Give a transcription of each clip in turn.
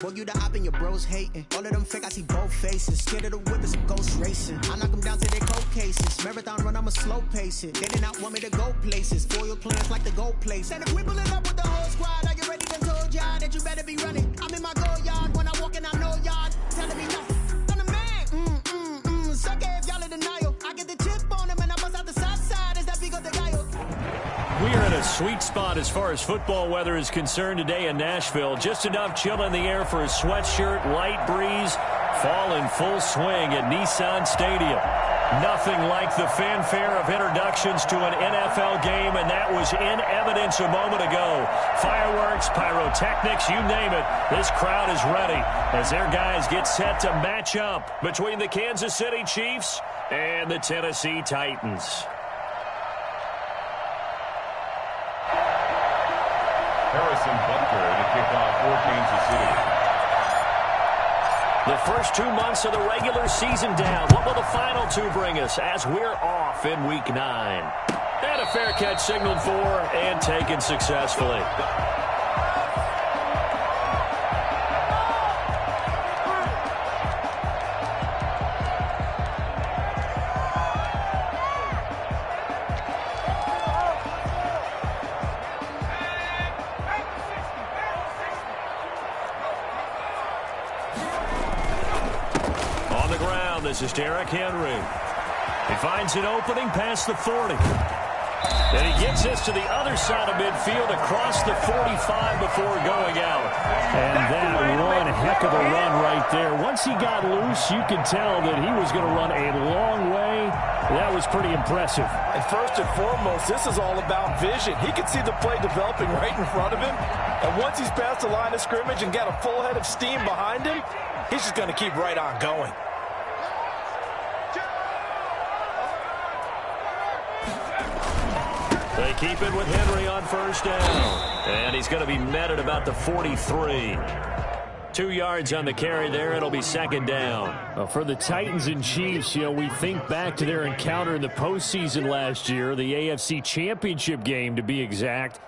Boy, you the op and your bros hating. All of them fake, I see both faces. Scared of the whip, it's a ghost racing. I knock them down to their cold cases. Marathon run, I'ma slow pace it. They did not want me to go places. Foil plans like the gold place. And if we pull it up with the whole squad, are you ready? Done told y'all that you better be running. I'm in my go yard. When I walk in, I know y'all telling me no. I'm the man. Suck it if y'all in denial. I get the chip on them and I bust out the south side. Is that big of the guy? We are in a sweet spot as far as football weather is concerned today in Nashville. Just enough chill in the air for a sweatshirt, light breeze, fall in full swing at Nissan Stadium. Nothing like the fanfare of introductions to an NFL game, and that was in evidence a moment ago. Fireworks, pyrotechnics, you name it. This crowd is ready as their guys get set to match up between the Kansas City Chiefs and the Tennessee Titans. Harrison Butker to kick off for Kansas City. The first 2 months of the regular season down. What will the final two bring us as we're off in Week 9? And a fair catch signaled for and taken successfully. This is Derrick Henry. He finds an opening past the 40. And he gets this to the other side of midfield across the 45 before going out. And that one heck of a run right there. Once he got loose, you could tell that he was going to run a long way. That was pretty impressive. And first and foremost, this is all about vision. He can see the play developing right in front of him. And once he's past the line of scrimmage and got a full head of steam behind him, he's just going to keep right on going. They keep it with Henry on first down. And he's going to be met at about the 43. 2 yards on the carry there. It'll be second down. Well, for the Titans and Chiefs, we think back to their encounter in the postseason last year, the AFC Championship game to be exact.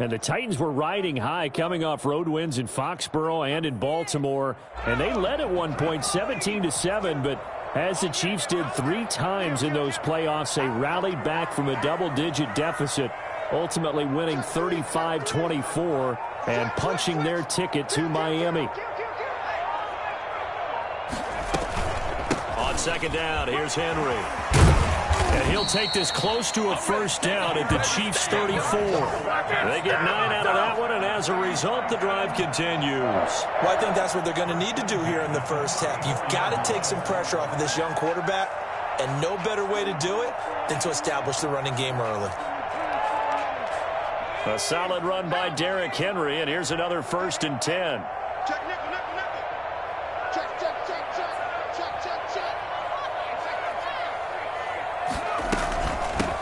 And the Titans were riding high, coming off road wins in Foxborough and in Baltimore. And they led at one point 17-7, but as the Chiefs did 3 times in those playoffs, they rallied back from a double-digit deficit, ultimately winning 35-24 and punching their ticket to Miami. On second down, here's Henry. And he'll take this close to a first down at the Chiefs' 34. They get 9 out of that one, and as a result, the drive continues. Well, I think that's what they're going to need to do here in the first half. You've got to take some pressure off of this young quarterback, and no better way to do it than to establish the running game early. A solid run by Derrick Henry, and here's another 1st and 10.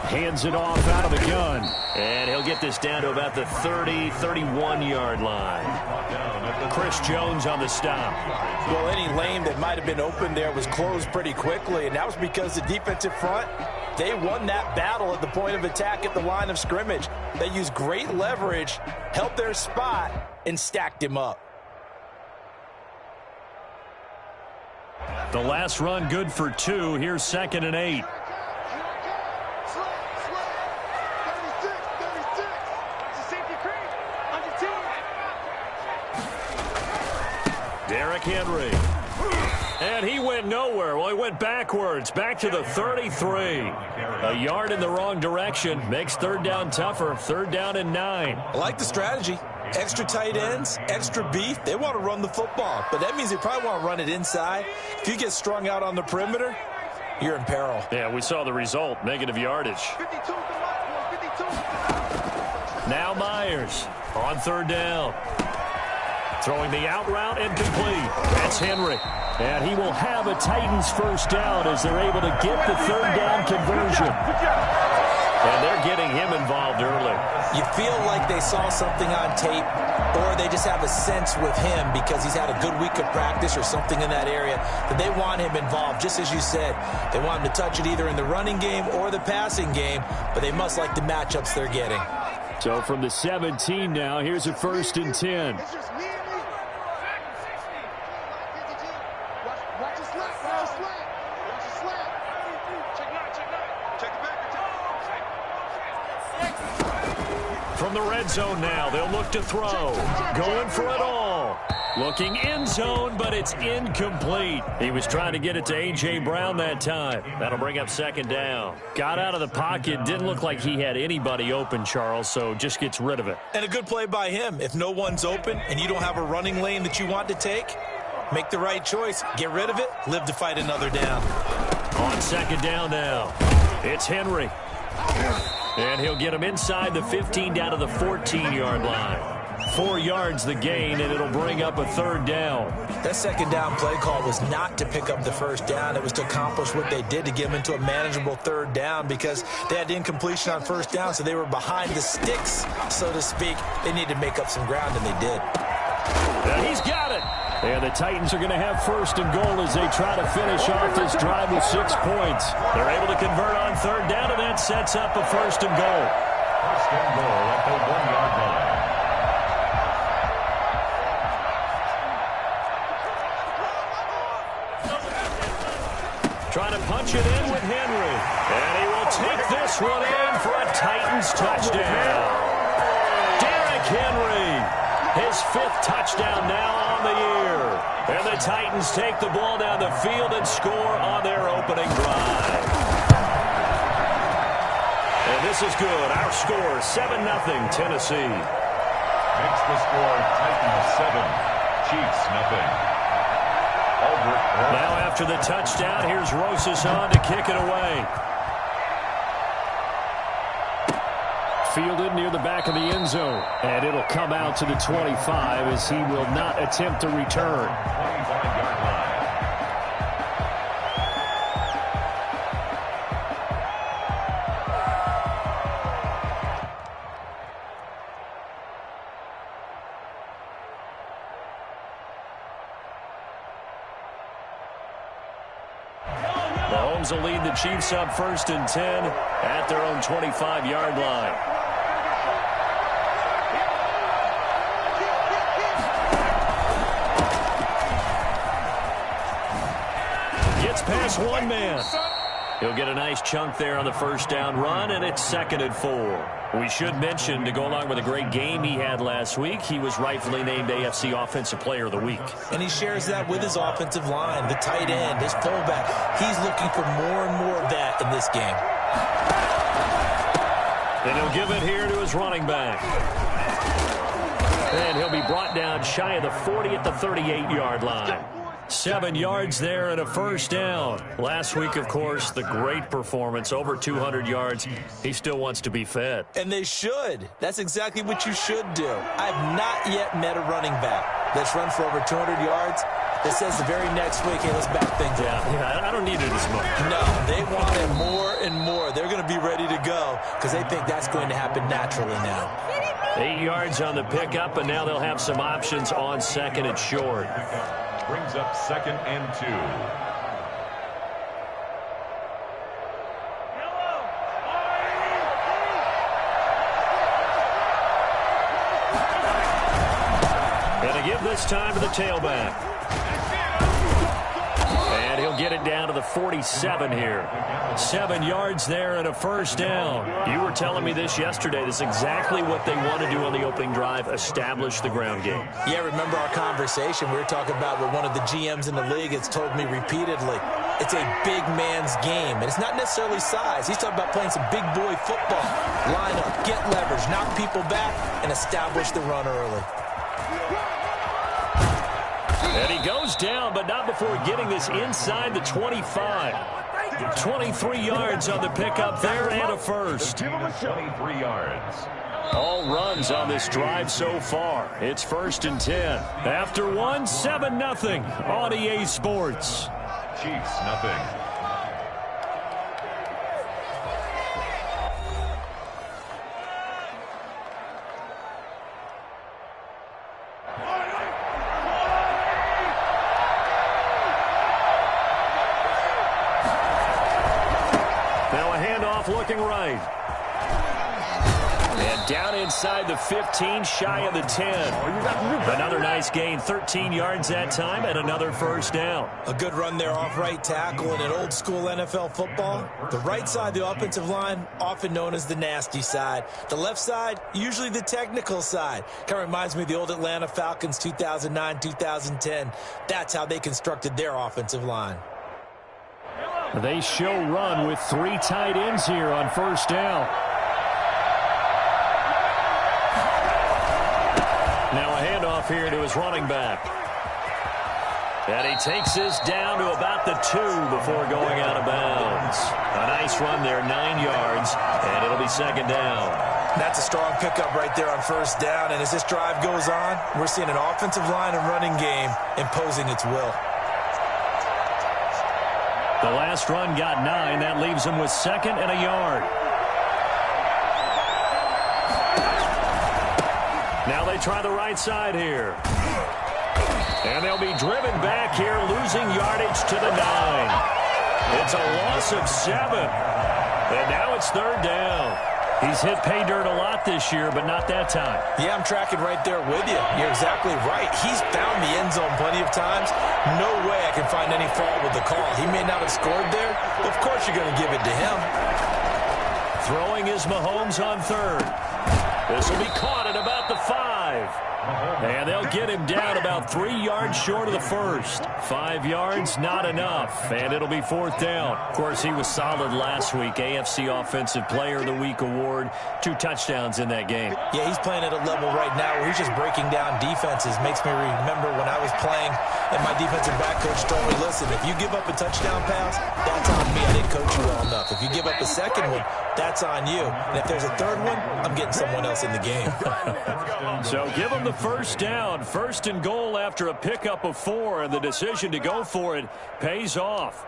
Hands it off out of the gun. And he'll get this down to about the 30-31-yard line. Chris Jones on the stop. Well, any lane that might have been open there was closed pretty quickly, and that was because the defensive front, they won that battle at the point of attack at the line of scrimmage. They used great leverage, held their spot, and stacked him up. The last run good for 2. Here's 2nd and 8. Derrick Henry. And he went nowhere. Well, he went backwards, back to the 33. A yard in the wrong direction makes 3rd down tougher. 3rd down and 9. I like the strategy. Extra tight ends, extra beef. They want to run the football, but that means they probably want to run it inside. If you get strung out on the perimeter, you're in peril. Yeah, we saw the result, negative yardage. Now Myers on 3rd down. Throwing the out route incomplete. That's Henry. And he will have a Titans first down as they're able to get the 3rd down conversion. And they're getting him involved early. You feel like they saw something on tape, or they just have a sense with him because he's had a good week of practice or something in that area that they want him involved. Just as you said, they want him to touch it either in the running game or the passing game, but they must like the matchups they're getting. So from the 17 now, here's a 1st and 10. From the red zone now, they'll look to throw. Going for it all. Looking end zone, but it's incomplete. He was trying to get it to A.J. Brown that time. That'll bring up second down. Got out of the pocket. Didn't look like he had anybody open, Charles, so just gets rid of it. And a good play by him. If no one's open and you don't have a running lane that you want to take, make the right choice. Get rid of it. Live to fight another down. On second down now, it's Henry. And he'll get him inside the 15 down to the 14-yard line. 4 yards the gain, and it'll bring up a third down. That second down play call was not to pick up the first down. It was to accomplish what they did to get them into a manageable third down because they had incompletion on first down, so they were behind the sticks, so to speak. They needed to make up some ground, and they did. And he's got it. And the Titans are going to have first and goal as they try to finish off this drive with 6 points. They're able to convert on third down, and that sets up a first and goal. First and goal at the 1-yard line. Trying to punch it in with Henry. And he will take this one in for a Titans touchdown. Derrick Henry, his 5th touchdown now on the year. And the Titans take the ball down the field and score on their opening drive. And this is good. Our score, 7-0 Tennessee. Makes the score Titans 7, Chiefs 0. Now after the touchdown, here's Wh0aTV to kick it away. Fielded near the back of the end zone. And it'll come out to the 25 as he will not attempt to return. 25-yard line. Mahomes will lead the Chiefs up 1st and 10 at their own 25-yard line. Gets past one man. He'll get a nice chunk there on the first down run, and it's 2nd and 4. We should mention, to go along with a great game he had last week, he was rightfully named AFC Offensive Player of the Week. And he shares that with his offensive line, the tight end, his fullback. He's looking for more and more of that in this game. And he'll give it here to his running back. And he'll be brought down shy of the 40 at the 38-yard line. 7 yards there and a first down. Last week, of course, the great performance, over 200 yards. He still wants to be fed. And they should. That's exactly what you should do. I've not yet met a running back that's run for over 200 yards that says the very next week, hey, let's back things up. Yeah, I don't need it as much. No, they want it more and more. They're going to be ready to go because they think that's going to happen naturally now. 8 yards on the pickup, and now they'll have some options on second and short. Brings up 2nd and 2. And a give this time to the tailback. And he'll get it down to the 47 here. 7 yards there and a first down. You were telling me this yesterday. This is exactly what they want to do on the opening drive, establish the ground game. Yeah, remember our conversation. We were talking about what one of the GMs in the league has told me repeatedly. It's a big man's game, and it's not necessarily size. He's talking about playing some big boy football. Line up, get leverage, knock people back, and establish the run early. And he goes down, but not before getting this inside the 25. 23 yards on the pickup there and a first. 23 yards. All runs on this drive so far. It's 1st and 10. After one, 7-0 on EA Sports. Chiefs 0. Now a handoff looking right. And down inside the 15, shy of the 10. Another nice gain, 13 yards that time, and another first down. A good run there off right tackle in an old-school NFL football. The right side of the offensive line, often known as the nasty side. The left side, usually the technical side. Kind of reminds me of the old Atlanta Falcons 2009-2010. That's how they constructed their offensive line. They show run with 3 tight ends here on first down. Now a handoff here to his running back. And he takes this down to about the 2 before going out of bounds. A nice run there, 9 yards, and it'll be second down. That's a strong pickup right there on first down. And as this drive goes on, we're seeing an offensive line and running game imposing its will. The last run got 9. That leaves him with 2nd and a yard. Now they try the right side here. And they'll be driven back here, losing yardage to the 9. It's a loss of 7. And now it's third down. He's hit pay dirt a lot this year, but not that time. Yeah, I'm tracking right there with you. You're exactly right. He's found the end zone plenty of times. No way I can find any fault with the call. He may not have scored there, but of course you're going to give it to him. Throwing is Mahomes on third. This will be caught at about the 5. And they'll get him down about 3 yards short of the first. 5 yards, not enough. And it'll be fourth down. Of course, he was solid last week. AFC Offensive Player of the Week award. 2 touchdowns in that game. Yeah, he's playing at a level right now where he's just breaking down defenses. Makes me remember when I was playing and my defensive back coach told me, listen, if you give up a touchdown pass, that's on me. I didn't coach you well enough. If you give up a second one, that's on you. And if there's a third one, I'm getting someone else in the game. So give him the first down. First and goal after a pickup of 4, and the decision to go for it pays off.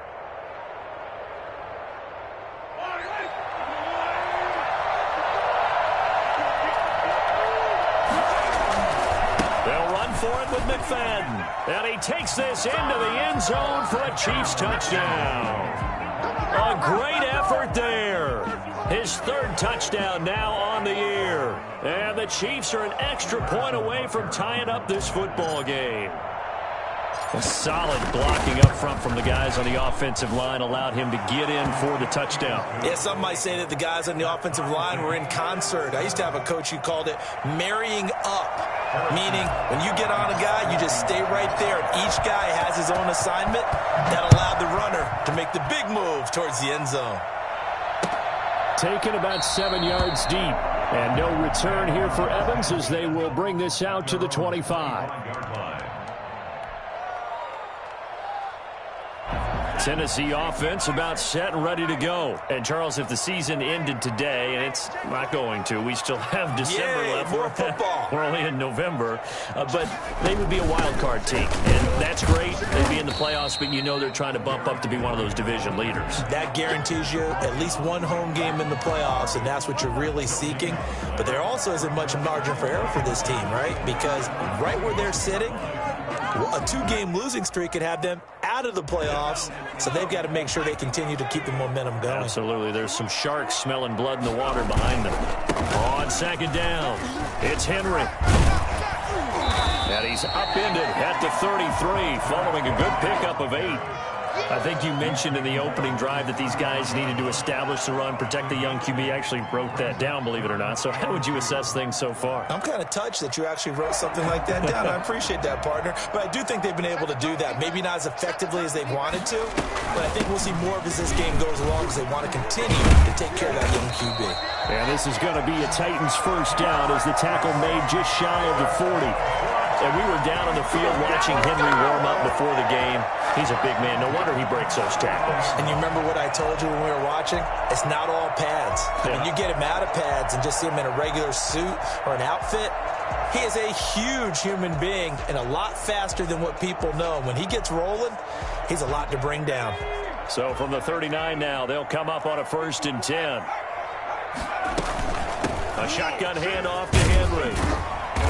They'll run for it with McFadden. And he takes this into the end zone for a Chiefs touchdown. A great effort there. His 3rd touchdown now on the year. And the Chiefs are an extra point away from tying up this football game. A solid blocking up front from the guys on the offensive line allowed him to get in for the touchdown. Yeah, some might say that the guys on the offensive line were in concert. I used to have a coach who called it marrying up, meaning when you get on a guy, you just stay right there. And each guy has his own assignment that allowed the runner to make the big move towards the end zone. Taken about 7 yards deep. And no return here for Evans as they will bring this out to the 25. Tennessee offense about set and ready to go. And, Charles, if the season ended today, and it's not going to, we still have December left. More football. We're only in November. But they would be a wild card team. And that's great. They'd be in the playoffs, but you know they're trying to bump up to be one of those division leaders. That guarantees you at least one home game in the playoffs, and that's what you're really seeking. But there also isn't much margin for error for this team, right? Because right where they're sitting, a 2-game losing streak could have them out of the playoffs, so they've got to make sure they continue to keep the momentum going. Absolutely. There's some sharks smelling blood in the water behind them. On second down, it's Henry. And he's upended at the 33, following a good pickup of 8. I think you mentioned in the opening drive that these guys needed to establish the run, protect the young QB. Actually wrote that down, believe it or not. So how would you assess things so far? I'm kind of touched that you actually wrote something like that down. I appreciate that, partner. But I do think they've been able to do that. Maybe not as effectively as they've wanted to, but I think we'll see more of as this game goes along because they want to continue to take care of that young QB. And this is going to be a Titans first down as the tackle made just shy of the 40. And we were down on the field watching Henry warm up before the game. He's a big man. No wonder he breaks those tackles. And you remember what I told you when we were watching? It's not all pads. Yeah. When you get him out of pads and just see him in a regular suit or an outfit, he is a huge human being and a lot faster than what people know. When he gets rolling, he's a lot to bring down. So from the 39 now, they'll come up on a 1st and 10. A shotgun handoff to Henry.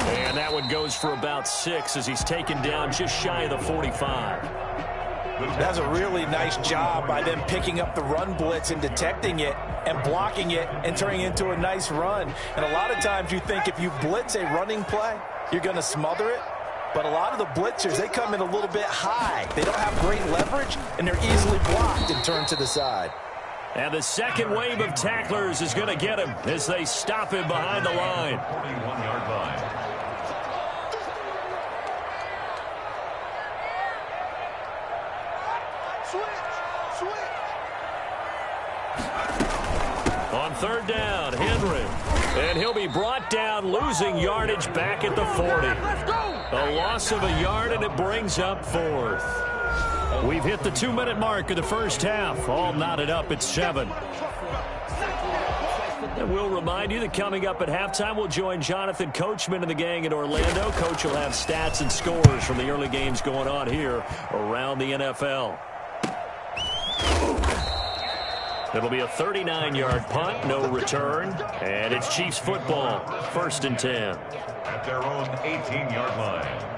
And that one goes for about 6 as he's taken down just shy of the 45. That's a really nice job by them picking up the run blitz and detecting it and blocking it and turning it into a nice run. And a lot of times you think if you blitz a running play, you're going to smother it. But a lot of the blitzers, they come in a little bit high. They don't have great leverage, and they're easily blocked and turned to the side. And the second wave of tacklers is going to get him as they stop him behind the line. 41-yard line. On third down, Henry. And he'll be brought down, losing yardage back at the 40. A loss of a yard, and it brings up fourth. We've hit the 2-minute mark of the first half. All knotted up at 7. And we'll remind you that coming up at halftime, we'll join Jonathan Coachman and the gang in Orlando. Coach will have stats and scores from the early games going on here around the NFL. It'll be a 39-yard punt, no return, and it's Chiefs football, 1st and 10. At their own 18-yard line.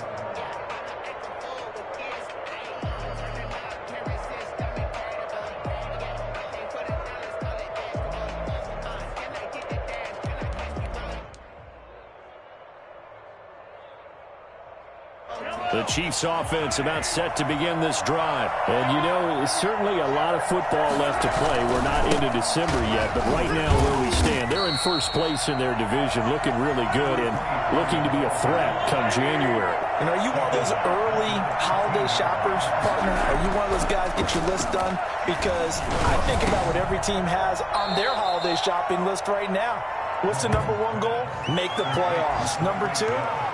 The Chiefs offense about set to begin this drive. And you know, certainly a lot of football left to play. We're not into December yet, but right now where we stand, they're in first place in their division, looking really good and looking to be a threat come January. And are you one of those early holiday shoppers, partner? Are you one of those guys get your list done? Because I think about what every team has on their holiday shopping list right now. What's the number 1 goal? Make the playoffs. Number 2,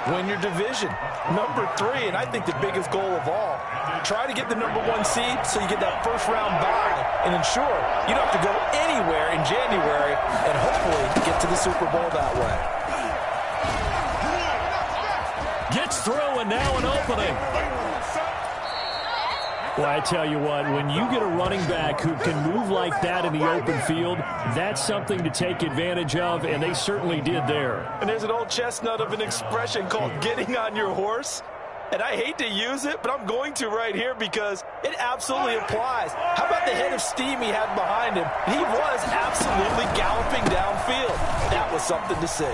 win your division. Number 3, and I think the biggest goal of all, try to get the number 1 seed so you get that first-round bye and ensure you don't have to go anywhere in January and hopefully get to the Super Bowl that way. Gets through, and now an opening. Well, I tell you what, when you get a running back who can move like that in the open field, that's something to take advantage of, and they certainly did there. And there's an old chestnut of an expression called getting on your horse. And I hate to use it, but I'm going to right here because it absolutely applies. How about the head of steam he had behind him? He was absolutely galloping downfield. That was something to see.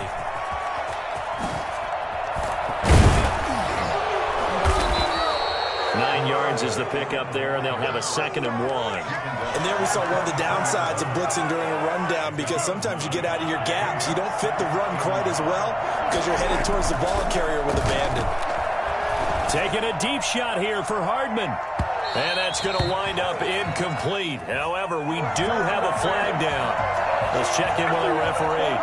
Yards is the pickup there, and they'll have a 2nd and 1. And there we saw one of the downsides of blitzing during a rundown because sometimes you get out of your gaps. You don't fit the run quite as well because you're headed towards the ball carrier with abandon. Taking a deep shot here for Hardman. And that's going to wind up incomplete. However, we do have a flag down. Let's check in with the referee.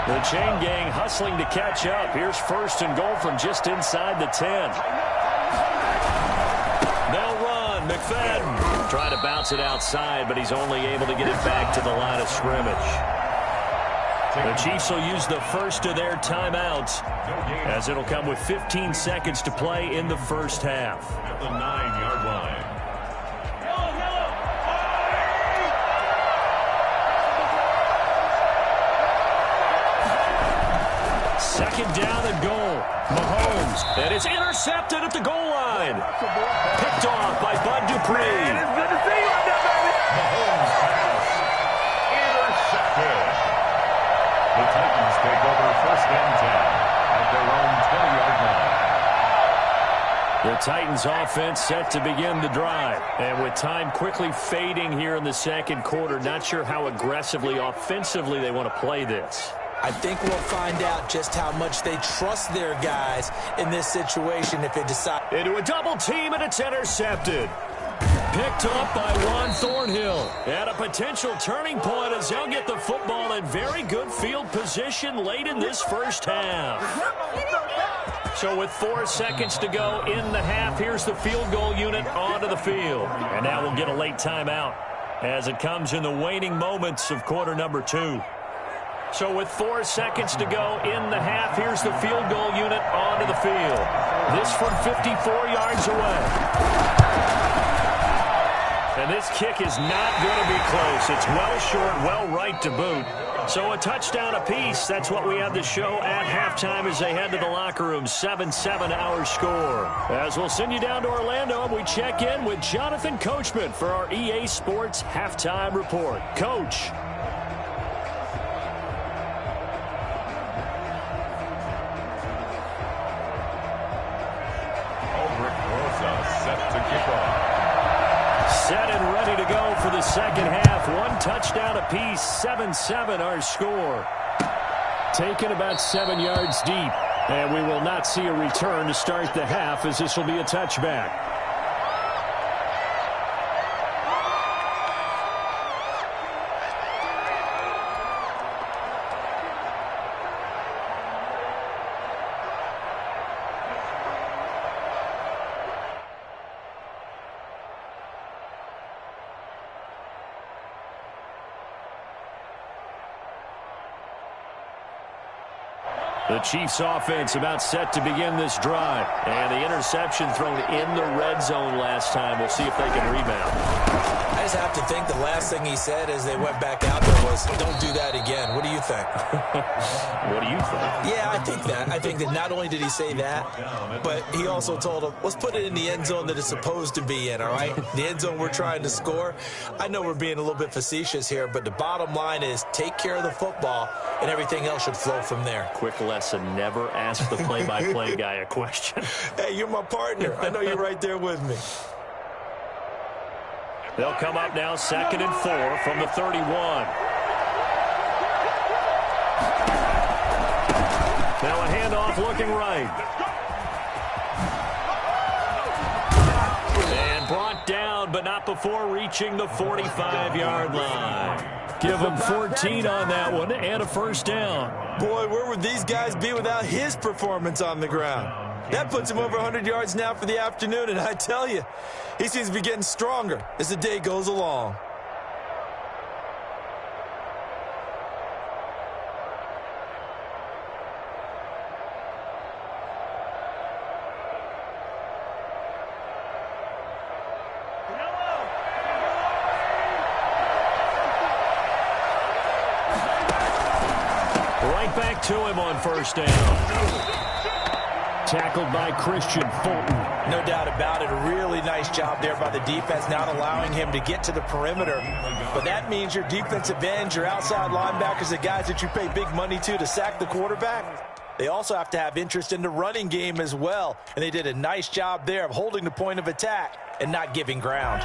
The chain gang hustling to catch up. Here's 1st and goal from just inside the 10. They'll run. McFadden trying to bounce it outside, but he's only able to get it back to the line of scrimmage. The Chiefs will use the first of their timeouts as it'll come with 15 seconds to play in the first half. At the 9-yard line. 2nd down and goal. Mahomes. And it's intercepted at the goal line. Picked off by Bud Dupree. It's good to see you out there, baby. Mahomes pass. Intercepted. The Titans take over 1st and 10 at their own 20-yard line. The Titans offense set to begin the drive. And with time quickly fading here in the 2nd quarter, not sure how aggressively, offensively they want to play this. I think we'll find out just how much they trust their guys in this situation if they decide. Into a double team, and it's intercepted. Picked up by Juan Thornhill. At a potential turning point as they'll get the football in very good field position late in this first half. So with 4 seconds to go in the half, here's the field goal unit onto the field. And now we'll get a late timeout as it comes in the waning moments of quarter number 2. So with 4 seconds to go in the half, here's the field goal unit onto the field. This from 54 yards away. And this kick is not going to be close. It's well short, well right to boot. So a touchdown apiece. That's what we have to show at halftime as they head to the locker room. 7-7 our score. As we'll send you down to Orlando, we check in with Jonathan Coachman for our EA Sports Halftime Report. Coach. Set and ready to go for the second half. One touchdown apiece, 7-7 our score. Taken about 7 yards deep. And we will not see a return to start the half as this will be a touchback. The Chiefs offense about set to begin this drive. And the interception thrown in the red zone last time. We'll see if they can rebound. I just have to think the last thing he said as they went back out there was, don't do that again. What do you think? What do you think? Yeah, I think that. I think that not only did he say that, but he also told them, let's put it in the end zone that it's supposed to be in, all right? The end zone we're trying to score. I know we're being a little bit facetious here, but the bottom line is take care of the football, and everything else should flow from there. Quick lesson, never ask the play-by-play guy a question. Hey, you're my partner. I know you're right there with me. They'll come up now 2nd and 4 from the 31. Now a handoff looking right. And brought down, but not before reaching the 45-yard line. Give him 14 on that one and a first down. Boy, where would these guys be without his performance on the ground? That puts him over 100 yards now for the afternoon, and I tell you, he seems to be getting stronger as the day goes along. Right back to him on first down. Tackled by Christian Fulton. No doubt about it. A really nice job there by the defense, not allowing him to get to the perimeter. But that means your defensive ends, your outside linebackers, the guys that you pay big money to sack the quarterback, they also have to have interest in the running game as well. And they did a nice job there of holding the point of attack and not giving ground.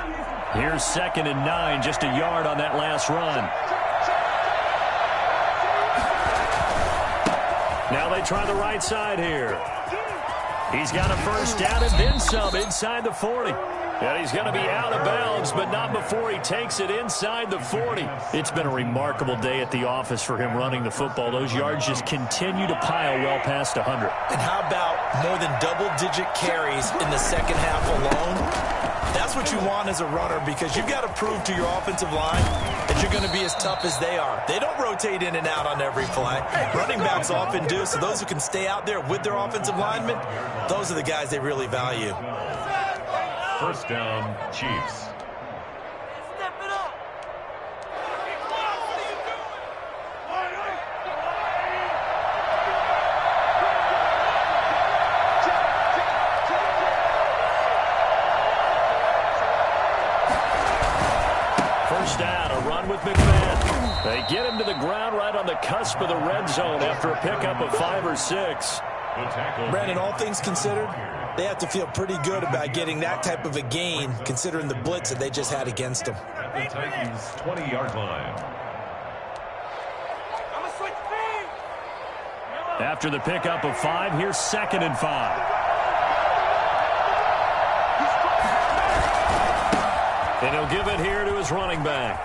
Here's 2nd and 9, just a yard on that last run. Now they try the right side here. He's got a first down and then some inside the 40. And he's going to be out of bounds, but not before he takes it inside the 40. It's been a remarkable day at the office for him running the football. Those yards just continue to pile well past 100. And how about more than double-digit carries in the second half alone? That's what you want as a runner, because you've got to prove to your offensive line that you're going to be as tough as they are. They don't rotate in and out on every play. Running backs often do, so those who can stay out there with their offensive linemen, those are the guys they really value. First down, Chiefs. They get him to the ground right on the cusp of the red zone after a pickup of 5 or 6. Brandon, all things considered, they have to feel pretty good about getting that type of a gain, considering the blitz that they just had against them. At the Titans' 20-yard line. After the pickup of 5, here's 2nd and 5. And he'll give it here to his running back.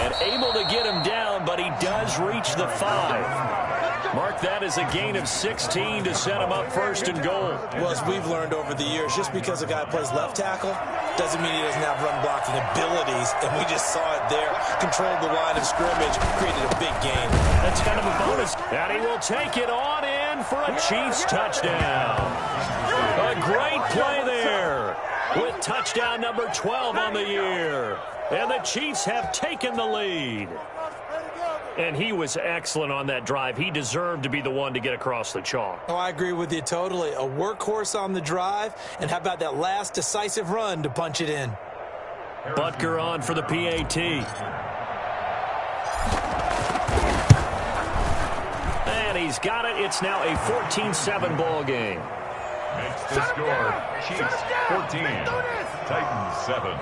And able to get him down, but he does reach the 5. Mark that as a gain of 16 to set him up 1st and goal. Well, as we've learned over the years, just because a guy plays left tackle doesn't mean he doesn't have run blocking abilities, and we just saw it there. Controlled the line of scrimmage, created a big gain. That's kind of a bonus. And he will take it on in for a Chiefs touchdown. A great play there. with touchdown number 12 on the year. And the Chiefs have taken the lead. And he was excellent on that drive. He deserved to be the one to get across the chalk. Oh, I agree with you totally. A workhorse on the drive, and how about that last decisive run to punch it in? Butker on for the PAT. And he's got it. It's now a 14-7 ball game. Makes the score. Chiefs 14, Titans 7.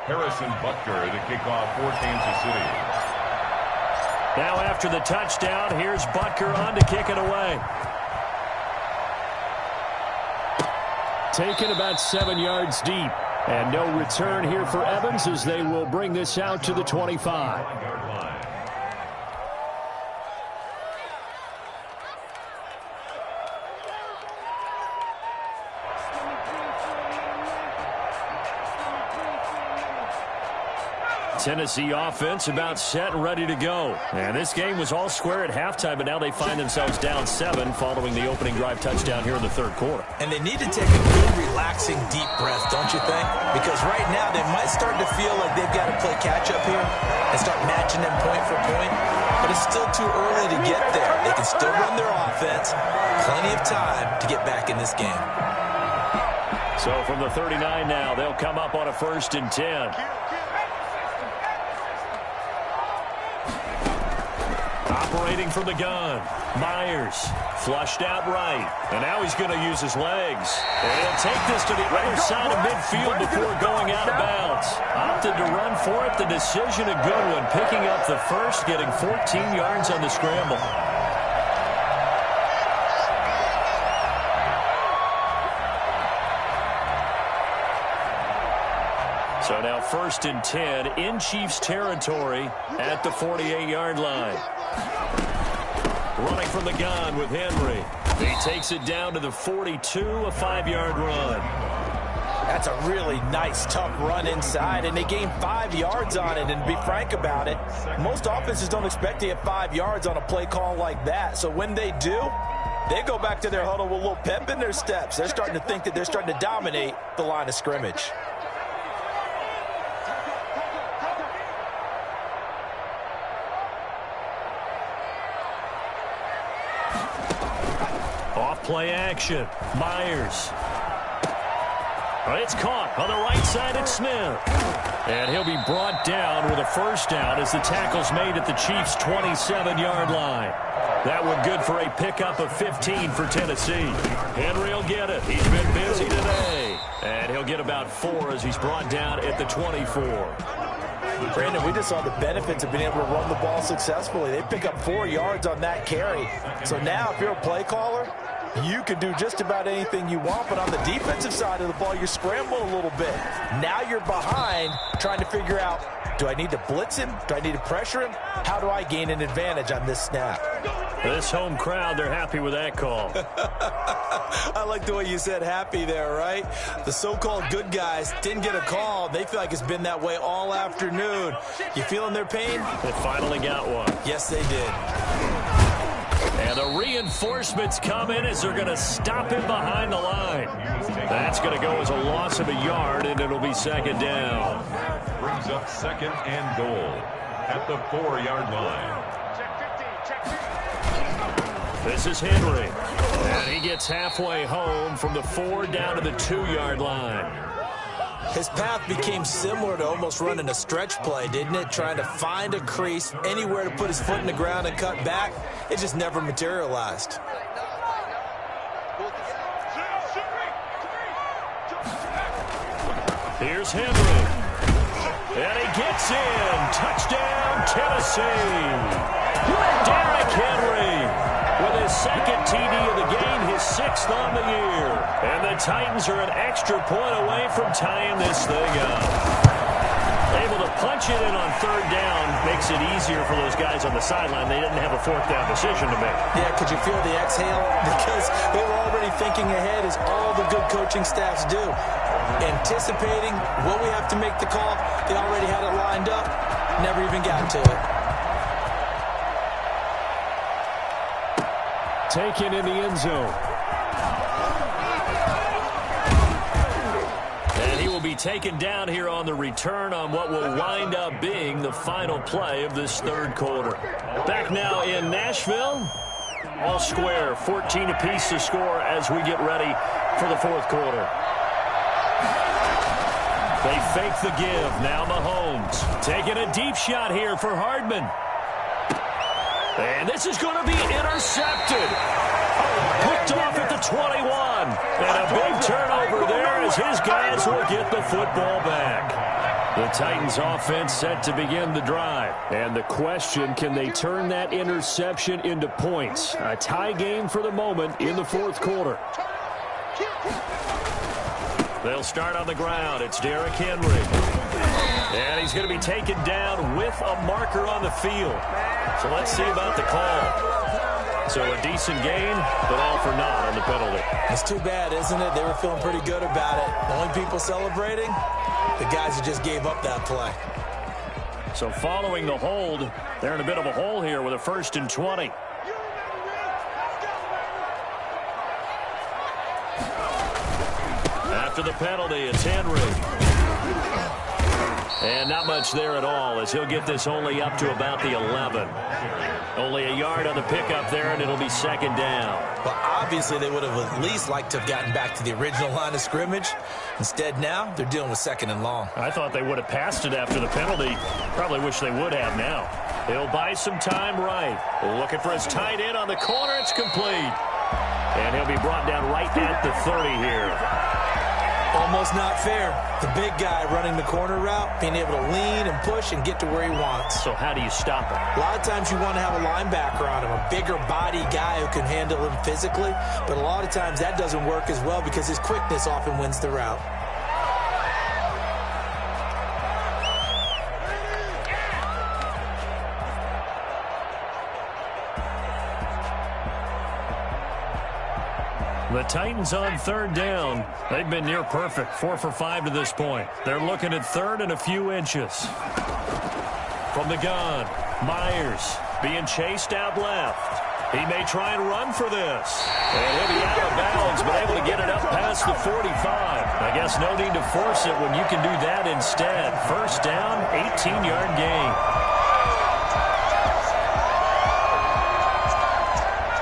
Harrison Butker to kick off for Kansas City. Now after the touchdown, here's Butker on to kick it away. Taken about 7 yards deep. And no return here for Evans as they will bring this out to the 25. Tennessee offense about set and ready to go. And this game was all square at halftime, but now they find themselves down 7 following the opening drive touchdown here in the third quarter. And they need to take a good, relaxing, deep breath, don't you think? Because right now they might start to feel like they've got to play catch-up here and start matching them point for point. But it's still too early to get there. They can still run their offense. Plenty of time to get back in this game. So from the 39 now, they'll come up on a 1st and 10. Operating from the gun, Myers flushed out right, and now he's going to use his legs. And he'll take this to the other side of midfield before going out of bounds. Opted to run for it. The decision a good one, picking up the first, getting 14 yards on the scramble. So now 1st and 10 in Chiefs territory at the 48-yard line. Running from the gun with Henry. He takes it down to the 42, a 5-yard run. That's a really nice, tough run inside, and they gained 5 yards on it. And to be frank about it, most offenses don't expect to get 5 yards on a play call like that. So when they do, they go back to their huddle with a little pep in their steps. They're starting to think that they're starting to dominate the line of scrimmage. Play action. Myers. It's caught on the right side. It's Smith. And he'll be brought down with a 1st down as the tackle's made at the Chiefs' 27-yard line. That one good for a pickup of 15 for Tennessee. Henry will get it. He's been busy today. And he'll get about 4 as he's brought down at the 24. Brandon, we just saw the benefits of being able to run the ball successfully. They pick up 4 yards on that carry. So now if you're a play caller, you can do just about anything you want, but on the defensive side of the ball, you're scrambling a little bit. Now you're behind trying to figure out, do I need to blitz him? Do I need to pressure him? How do I gain an advantage on this snap? This home crowd, they're happy with that call. I like the way you said happy there, right? The so-called good guys didn't get a call. They feel like it's been that way all afternoon. You feeling their pain? They finally got one. Yes, they did. And the reinforcements come in as they're going to stop him behind the line. That's going to go as a loss of a yard, and it'll be 2nd down. Brings up 2nd and goal at the 4-yard line. This is Henry. And he gets halfway home from the 4 down to the 2-yard line. His path became similar to almost running a stretch play, didn't it? Trying to find a crease, anywhere to put his foot in the ground and cut back. It just never materialized. Here's Henry. And he gets in. Touchdown, Tennessee. Derrick Henry with his 2nd TD of the game, his 6th on the year. And the Titans are an extra point away from tying this thing up. Able to punch it in on 3rd down makes it easier for those guys on the sideline. They didn't have a 4th down decision to make. Yeah, could you feel the exhale? Because they were already thinking ahead, as all the good coaching staffs do. anticipating will we have to make the call. They already had it lined up, never even got to it. Taken in the end zone. And he will be taken down here on the return on what will wind up being the final play of this third quarter. Back now in Nashville. All square, 14 apiece to score as we get ready for the fourth quarter. They fake the give. Now Mahomes taking a deep shot here for Hardman. And this is going to be intercepted. Picked off at the 21. And a big turnover there as his guys will get the football back. The Titans offense set to begin the drive. And the question, can they turn that interception into points? A tie game for the moment in the fourth quarter. They'll start on the ground. It's Derrick Henry. And he's going to be taken down with a marker on the field. So let's see about the call. So a decent gain, but all for naught on the penalty. It's too bad, isn't it? They were feeling pretty good about it. The only people celebrating, the guys who just gave up that play. So following the hold, they're in a bit of a hole here with a 1st and 20. After the penalty, it's Henry. And not much there at all as he'll get this only up to about the 11. Only a yard on the pickup there, and it'll be 2nd down. Well, obviously they would have at least liked to have gotten back to the original line of scrimmage. Instead now, they're dealing with 2nd and long. I thought they would have passed it after the penalty. Probably wish they would have now. He'll buy some time right. Looking for his tight end on the corner. It's complete. And he'll be brought down right at the 30 here. Almost not fair. The big guy running the corner route, being able to lean and push and get to where he wants. So how do you stop him? A lot of times you want to have a linebacker on him, a bigger body guy who can handle him physically. But a lot of times that doesn't work as well because his quickness often wins the route. The Titans on 3rd down. They've been near perfect, 4 for 5 to this point. They're looking at 3rd and a few inches. From the gun, Myers being chased out left. He may try and run for this. And he'll be out of bounds, but able to get it up past the 45. I guess no need to force it when you can do that instead. 1st down, 18-yard gain.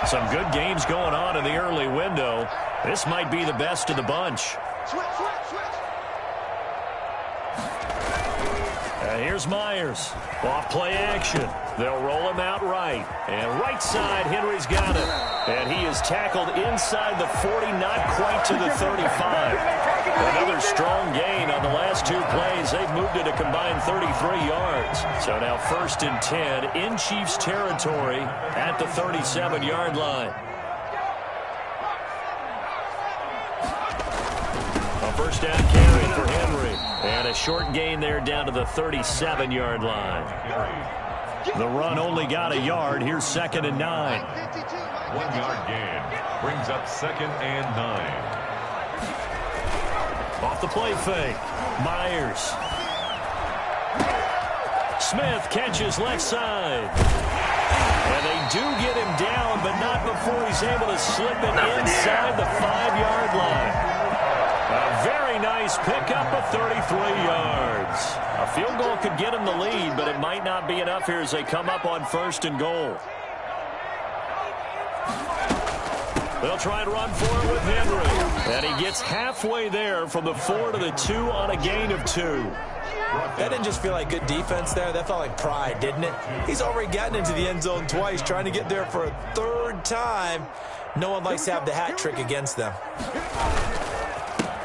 Some good games going on in the early window. This might be the best of the bunch. Here's Myers. Off play action. They'll roll him out right. And right side, Henry's got it. And he is tackled inside the 40, not quite to the 35. Another strong gain on the last 2 plays. They've moved it a combined 33 yards. So now 1st and 10 in Chiefs territory at the 37-yard line. A 1st down carry for Henry. And a short gain there down to the 37-yard line. The run only got a yard. Here's 2nd and 9. 1-yard gain brings up 2nd and 9. Off the play fake. Myers. Smith catches left side. And they do get him down, but not before he's able to slip it inside the 5-yard line. A very nice pickup of 33 yards. A field goal could get him the lead, but it might not be enough here as they come up on 1st and goal. They'll try and run for it with Henry. And he gets halfway there from the 4 to the 2 on a gain of 2. That didn't just feel like good defense there. That felt like pride, didn't it? He's already gotten into the end zone twice, trying to get there for a 3rd time. No one likes to have the hat trick against them.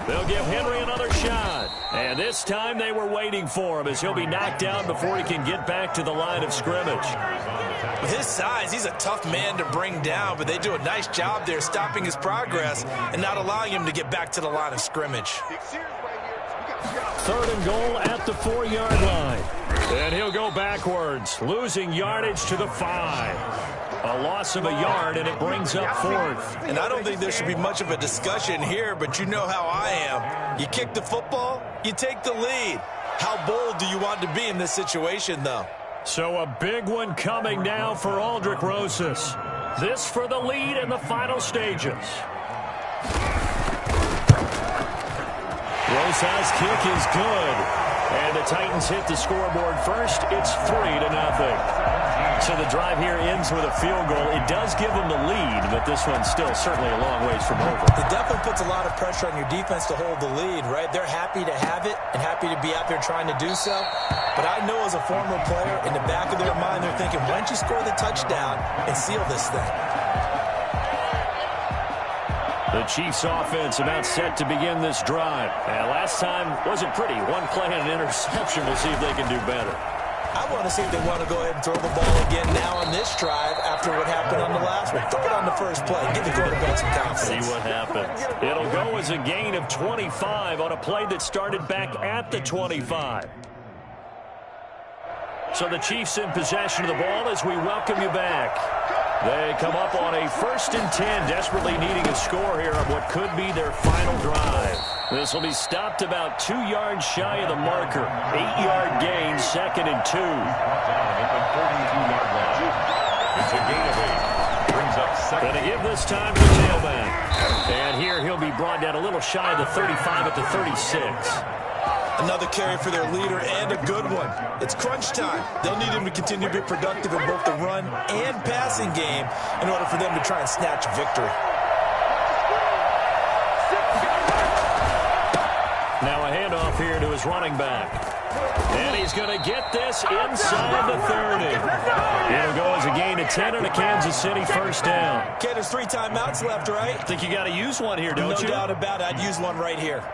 They'll give Henry another shot. And this time they were waiting for him as he'll be knocked down before he can get back to the line of scrimmage. With his size, he's a tough man to bring down, but they do a nice job there stopping his progress and not allowing him to get back to the line of scrimmage. 3rd and goal at the 4-yard line. And he'll go backwards, losing yardage to the 5. A loss of a yard, and it brings up 4th. And I don't think there should be much of a discussion here, but you know how I am. You kick the football, you take the lead. How bold do you want to be in this situation, though? So a big one coming now for Aldrick Rosas. This for the lead in the final stages. Rosas' kick is good. And the Titans hit the scoreboard first. It's 3-0. So the drive here ends with a field goal. It does give them the lead, but this one's still certainly a long ways from over. It definitely puts a lot of pressure on your defense to hold the lead, right? They're happy to have it and happy to be out there trying to do so. But I know as a former player, in the back of their mind, they're thinking, why don't you score the touchdown and seal this thing? The Chiefs offense about set to begin this drive. And last time wasn't pretty. One play and an interception. We'll see if they can do better. I want to see if they want to go ahead and throw the ball again now on this drive after what happened on the last one. Throw it on the first play. Give the quarterback some confidence. See what happens. It'll go as a gain of 25 on a play that started back at the 25. So the Chiefs in possession of the ball as we welcome you back. They come up on a 1st and 10, desperately needing a score here on what could be their final drive. This will be stopped about 2 yards shy of the marker. 8-yard gain, 2nd and 2. It's a gain of 8. Brings up 2nd. Going to give this time to the tailback. And here he'll be brought down a little shy of the 35 at the 36. Another carry for their leader and a good one. It's crunch time. They'll need him to continue to be productive in both the run and passing game in order for them to try and snatch a victory. Now a handoff here to his running back. And he's going to get this inside the 30. It'll go as a gain of 10 and a Kansas City 1st down. Okay, there's 3 timeouts left, right? I think you got to use one here, don't you? No doubt about it. I'd use one right here.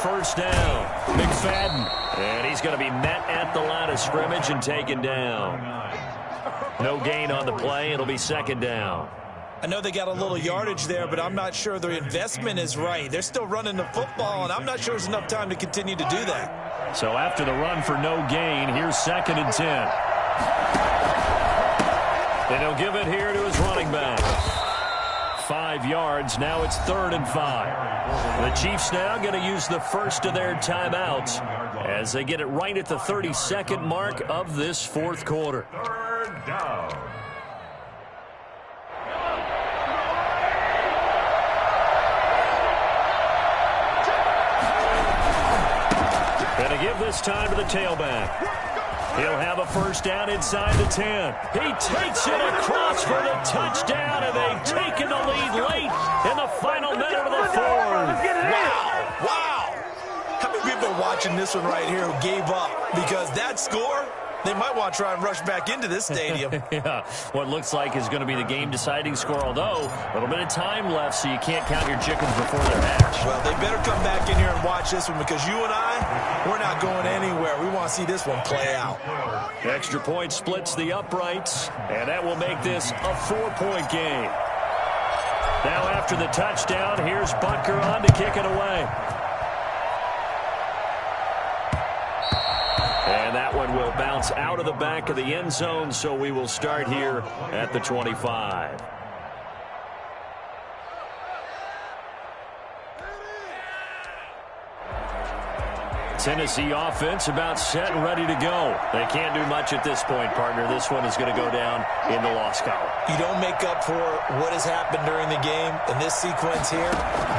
First down, McFadden. And he's going to be met at the line of scrimmage and taken down. No gain on the play. It'll be 2nd down. I know they got a little yardage there, but I'm not sure their investment is right. They're still running the football, and I'm not sure there's enough time to continue to do that. So after the run for no gain, here's 2nd and 10. And he'll give it here to his running back. 5 yards. Now it's 3rd and 5. The Chiefs now going to use the first of their timeouts as they get it right at the 32nd mark of this 4th quarter. 3rd down. Going to give this time to the tailback. He'll have a 1st down inside the 10. He takes it across for the touchdown, and they've taken the lead late in the final minute of the 4th. Wow. How many people are watching this one right here who gave up? Because that score, they might want to try and rush back into this stadium. Yeah, what looks like is going to be the game-deciding score, although a little bit of time left, so you can't count your chickens before they're hatched. Well, they better come back in here and watch this one because you and I, we're not going anywhere. We want to see this one play out. Extra point splits the uprights, and that will make this a 4-point game. Now after the touchdown, here's Butker on to kick it away. And that one will bounce out of the back of the end zone, so we will start here at the 25. Tennessee offense about set and ready to go. They can't do much at this point, partner. This one is going to go down in the loss column. You don't make up for what has happened during the game in this sequence here.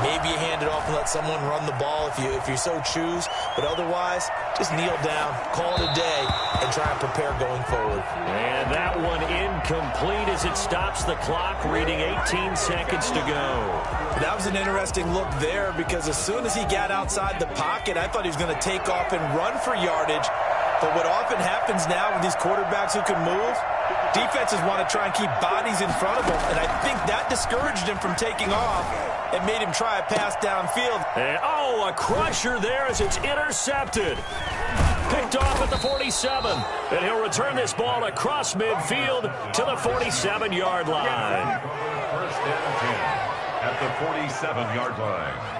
Maybe you hand it off and let someone run the ball if you so choose. But otherwise, just kneel down, call it a day, and try and prepare going forward. And that one incomplete as it stops the clock, reading 18 seconds to go. That was an interesting look there because as soon as he got outside the pocket, I thought he was going to take off and run for yardage. But what often happens now with these quarterbacks who can move, defenses want to try and keep bodies in front of them, and I think that discouraged him from taking off and made him try a pass downfield. And, a crusher there as it's intercepted. Picked off at the 47, and he'll return this ball across midfield to the 47-yard line. first and 10 at the 47-yard line.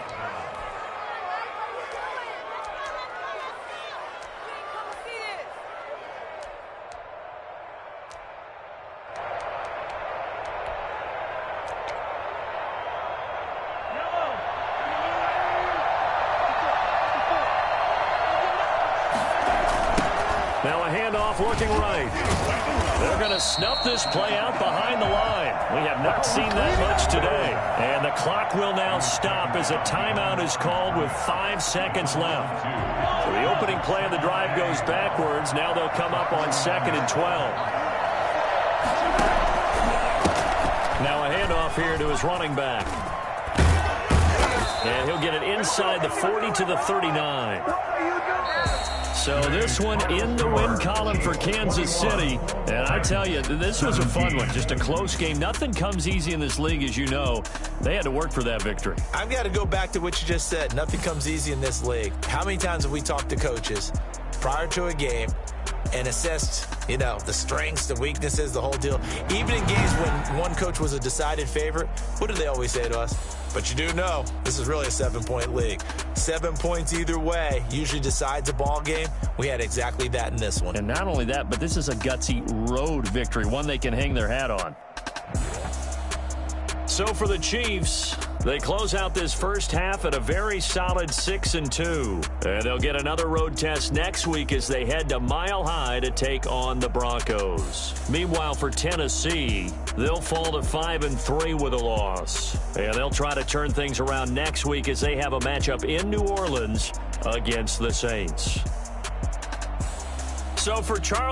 Now a handoff looking right. They're going to snuff this play out behind the line. We have not seen that much today. And the clock will now stop as a timeout is called with 5 seconds left. So the opening play of the drive goes backwards. Now they'll come up on 2nd and 12. Now a handoff here to his running back. And he'll get it inside the 40 to the 39. So this one in the win column for Kansas City. And I tell you, this was a fun one. Just a close game. Nothing comes easy in this league, as you know. They had to work for that victory. I've got to go back to what you just said. Nothing comes easy in this league. How many times have we talked to coaches prior to a game and assessed, the strengths, the weaknesses, the whole deal? Even in games when one coach was a decided favorite, what do they always say to us? But you do know this is really a 7-point league. 7 points either way usually decides a ball game. We had exactly that in this one. And not only that, but this is a gutsy road victory, one they can hang their hat on. So for the Chiefs, they close out this first half at a very solid 6-2. And they'll get another road test next week as they head to Mile High to take on the Broncos. Meanwhile, for Tennessee, they'll fall to 5-3 with a loss. And they'll try to turn things around next week as they have a matchup in New Orleans against the Saints. So for Charles